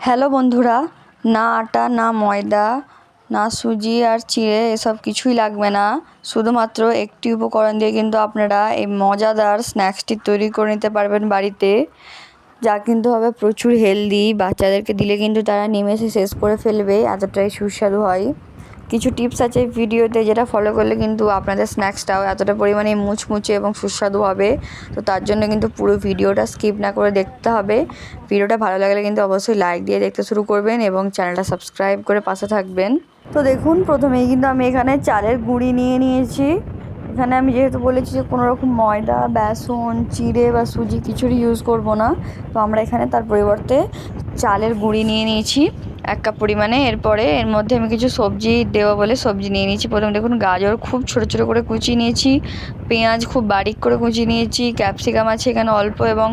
Hello বন্ধুরা, না আটা না ময়দা না সুজি আর চিড়ে এসব কিছুই লাগবে না। শুধুমাত্র একটি উপকরণ দিয়ে কিন্তু আপনারা এই মজাদার স্ন্যাক্সটি তৈরি করে নিতে পারবেন বাড়িতে, যা কিন্তু হবে প্রচুর হেলদি। বাচ্চাদেরকে দিলে কিন্তু তারা নিমেষে শেষ করে ফেলবে, এতটাই সুস্বাদু হয়। কিছু টিপস আছে ভিডিওতে, যেটা ফলো করলে কিন্তু আপনাদের স্ন্যাক্সটাও এতটা পরিমাণে মুচমুচে এবং সুস্বাদু হবে। তো তার জন্য কিন্তু পুরো ভিডিওটা স্কিপ না করে দেখতে হবে। ভিডিওটা ভালো লাগলে কিন্তু অবশ্যই লাইক দিয়ে দেখতে শুরু করবেন এবং চ্যানেলটা সাবস্ক্রাইব করে পাশে থাকবেন। তো দেখুন, প্রথমেই কিন্তু আমি এখানে চালের গুঁড়ি নিয়ে নিয়েছি। এখানে আমি যেহেতু বলেছি যে কোনো রকম ময়দা, বেসন, চিড়ে বা সুজি কিছুরই ইউজ করব না, তো আমরা এখানে তার পরিবর্তে চালের গুঁড়ি নিয়ে নিয়েছি 1 কাপ পরিমাণে। এরপরে এর মধ্যে আমি কিছু সবজি দেবো বলে সবজি নিয়ে নিয়েছি। প্রথমে দেখুন, গাজর খুব ছোট ছোট করে কুচিয়ে নিয়েছি, পেঁয়াজ খুব বারিক করে কুচিয়ে নিয়েছি, ক্যাপসিকাম আছে এখানে অল্প, এবং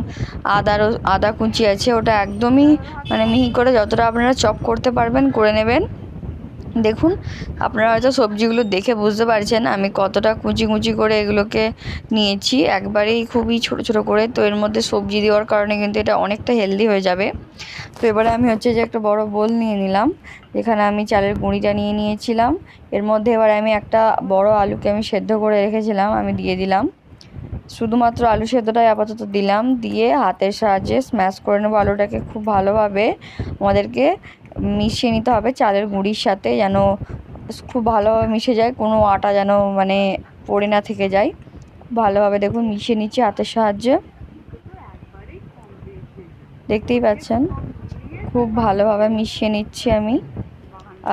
আদা কুচি আছে, ওটা একদমই মিহি করে যতটা আপনারা চপ করতে পারবেন করে নেবেন। দেখুন, আপনারা হয়তো সবজিগুলো দেখে বুঝতে পারছেন আমি কতটা কুচি কুচি করে এগুলোকে নিয়েছি, একবারেই খুবই ছোট ছোট করে। তো এর মধ্যে সবজি দেওয়ার কারণে কিন্তু এটা অনেকটা হেলদি হয়ে যাবে। তো এবারে আমি যে একটা বড় বোল নিয়ে নিলাম, যেখানে আমি চালের গুঁড়িটা নিয়ে নিয়েছিলাম। এর মধ্যে এবারে আমি একটা বড় আলুকে আমি সেদ্ধ করে রেখেছিলাম, আমি দিয়ে দিলাম। শুধুমাত্র আলু সেদ্ধটাই আপাতত দিলাম, দিয়ে হাতের সাহায্যে স্ম্যাশ করে নেবো আলুটাকে। খুব ভালোভাবে আমাদেরকে মিশিয়ে নিতে হবে চালের গুঁড়ির সাথে, যেন খুব ভালোভাবে মিশে যায়, কোনো আটা যেন পড়ে না থেকে যায়। ভালোভাবে দেখুন মিশিয়ে নিচ্ছি হাতের সাহায্যে, দেখতেই পাচ্ছেন খুব ভালোভাবে মিশিয়ে নিচ্ছি আমি।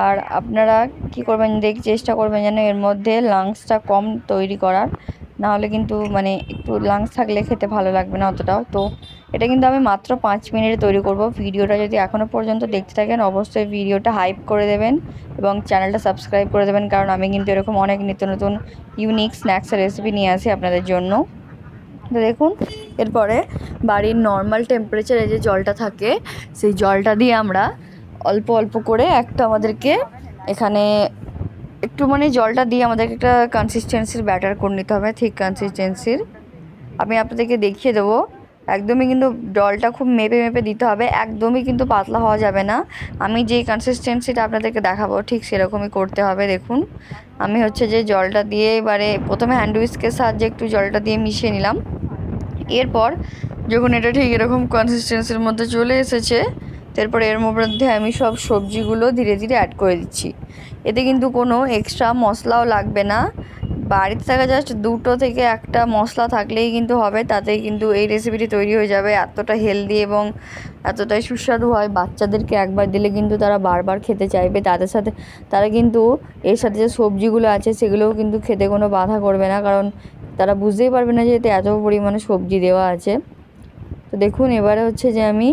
আর আপনারা কি করবেন, চেষ্টা করবেন যেন এর মধ্যে লাংসটা কম তৈরি করার, না হলে কিন্তু একটু লাংস থাকলে খেতে ভালো লাগবে না অতটাও। তো এটা কিন্তু আমি মাত্র 5 মিনিটে তৈরি করব। ভিডিওটা যদি এখনও পর্যন্ত দেখতে থাকেন অবশ্যই ভিডিওটা হাইপ করে দেবেন এবং চ্যানেলটা সাবস্ক্রাইব করে দেবেন, কারণ আমি কিন্তু এরকম অনেক নিত্য নতুন ইউনিক স্ন্যাক্সের রেসিপি নিয়ে আসি আপনাদের জন্য। তো দেখুন, এরপরে বাড়ির নর্মাল টেম্পারেচারে যে জলটা থাকে সেই জলটা দিয়ে আমরা অল্প অল্প করে আমাদেরকে এখানে একটু জলটা দিয়ে আমাদেরকে একটা কনসিস্টেন্সির ব্যাটার করে নিতে হবে, ঠিক কনসিস্টেন্সির। আমি আপনাদেরকে দেখিয়ে দেবো। একদমই কিন্তু জলটা খুব মেপে মেপে দিতে হবে, একদমই কিন্তু পাতলা হওয়া যাবে না। আমি যেই কনসিস্টেন্সিটা আপনাদেরকে দেখাবো ঠিক সেরকমই করতে হবে। দেখুন, আমি যে জলটা দিয়ে এবারে প্রথমে হ্যান্ড উইস্কের সাহায্যে একটু জলটা দিয়ে মিশিয়ে নিলাম। এরপর যখন এটা ঠিক এরকম কনসিস্টেন্সির মধ্যে চলে এসেছে, তারপরে এর মধ্যে আমি সব সবজিগুলো ধীরে ধীরে অ্যাড করে দিচ্ছি। এতে কিন্তু কোনো এক্সট্রা মশলাও লাগবে না। বাড়িতে থাকা জাস্ট 2 থেকে 1টা মশলা থাকলেই কিন্তু হবে, তাতেই কিন্তু এই রেসিপিটি তৈরি হয়ে যাবে। এতটা হেলদি এবং এতটাই সুস্বাদু হয়, বাচ্চাদেরকে একবার দিলে কিন্তু তারা বারবার খেতে চাইবে। তাদের সাথে তারা কিন্তু এর সাথে যে সবজিগুলো আছে সেগুলোও কিন্তু খেতে কোনো বাধা করবে না, কারণ তারা বুঝতেই পারবে না যে এতে এত পরিমাণে সবজি দেওয়া আছে। তো দেখুন, এবারে যে আমি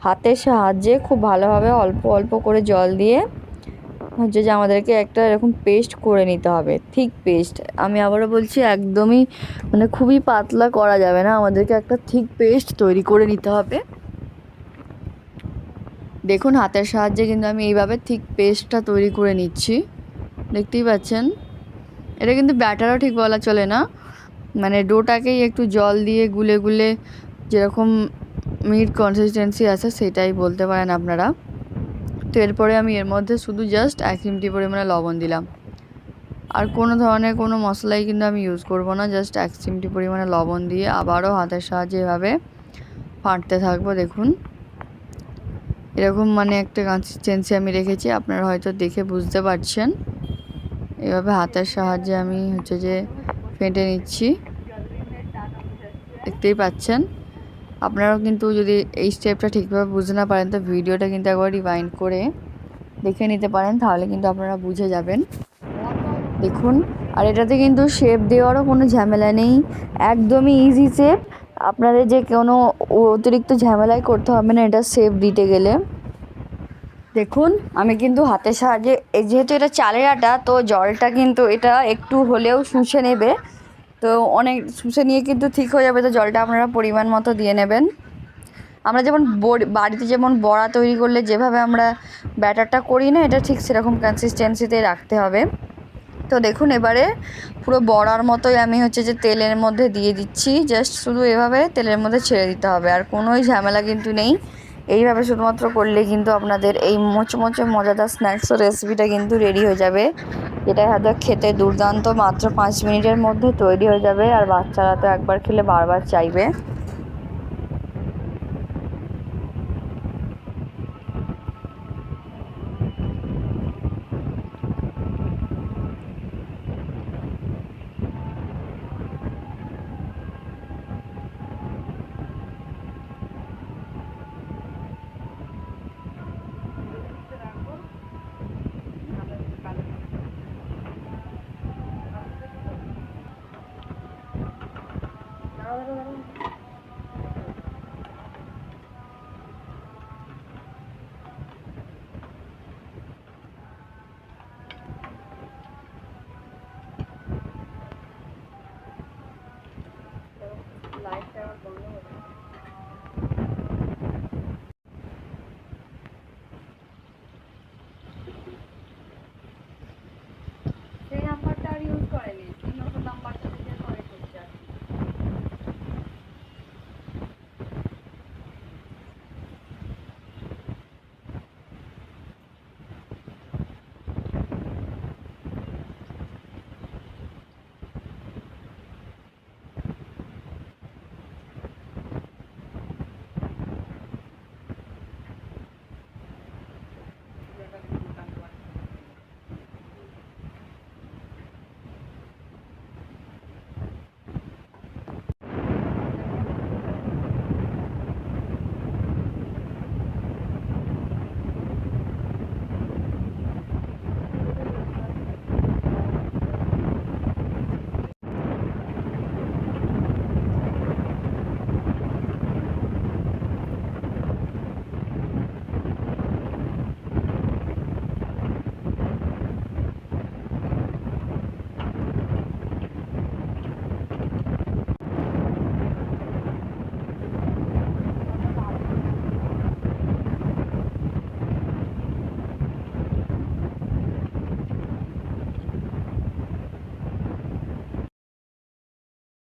হাতের সাহায্যে খুব ভালোভাবে অল্প অল্প করে জল দিয়ে যে আমাদেরকে একটা এরকম পেস্ট করে নিতে হবে, ঠিক পেস্ট। আমি আবারও বলছি, একদমই খুবই পাতলা করা যাবে না, আমাদেরকে একটা ঠিক পেস্ট তৈরি করে নিতে হবে। দেখুন, হাতের সাহায্যে কিন্তু আমি এইভাবে ঠিক পেস্টটা তৈরি করে নিচ্ছি, দেখতেই পাচ্ছেন। এটা কিন্তু ব্যাটারও ঠিক বলা চলে না, ডোটাকেই একটু জল দিয়ে গুলে গুলে যেরকম মিট কনসিস্টেন্সি আছে সেটাই বলতে পারেন আপনারা। তো এরপরে আমি এর মধ্যে শুধু জাস্ট 1 চিমটি পরিমাণে লবণ দিলাম, আর কোনো ধরনের কোনো মশলাই কিন্তু আমি ইউজ করব না। জাস্ট 1 চিমটি পরিমাণে লবণ দিয়ে আবারও হাতের সাহায্যে এভাবে ফাটতে থাকবো। দেখুন, এরকম একটা কনসিস্টেন্সি আমি রেখেছি, আপনারা হয়তো দেখে বুঝতে পারছেন। এভাবে হাতের সাহায্যে আমি যে ফেটে নিচ্ছি, দেখতেই পাচ্ছেন। আপনারাও কিন্তু যদি এই স্টেপটা ঠিকভাবে বুঝতে না পারেন তো ভিডিওটা কিন্তু একবার রিওয়াইন্ড করে দেখে নিতে পারেন, তাহলে কিন্তু আপনারা বুঝে যাবেন। দেখুন, আর এটাতে কিন্তু শেপ দেওয়ারও কোনো ঝামেলা নেই, একদমই ইজি শেপ। আপনাদের যে কোনো অতিরিক্ত ঝামেলাই করতে হবে না এটা শেপ দিতে গেলে। দেখুন, আমি কিন্তু হাতের সাহায্যে, যেহেতু এটা চালের আটা, তো জলটা কিন্তু এটা একটু হলেও শুষে নেবে। তো অনেক শুষে নিয়ে কিন্তু ঠিক হয়ে যাবে। তো জলটা আপনারা পরিমাণ মতো দিয়ে নেবেন। আমরা যেমন বাড়িতে যেমন বড়া তৈরি করলে যেভাবে আমরা ব্যাটারটা করি না, এটা ঠিক সেরকম কনসিস্টেন্সিতে রাখতে হবে। তো দেখুন, এবারে পুরো বড়ার মতোই আমি যে তেলের মধ্যে দিয়ে দিচ্ছি, জাস্ট শুধু এভাবে তেলের মধ্যে ছেড়ে দিতে হবে, আর কোনোই ঝামেলা কিন্তু নেই। এইভাবে শুধুমাত্র করলে কিন্তু আপনাদের এই মোচমোচে মজাদার স্ন্যাক্স রেসিপিটা কিন্তু রেডি হয়ে যাবে। এটা হয়তো খেতে দুর্দান্ত, মাত্র 5 মিনিটের মধ্যে তৈরি হয়ে যাবে, আর বাচ্চারা তো একবার খেলে বারবার চাইবে।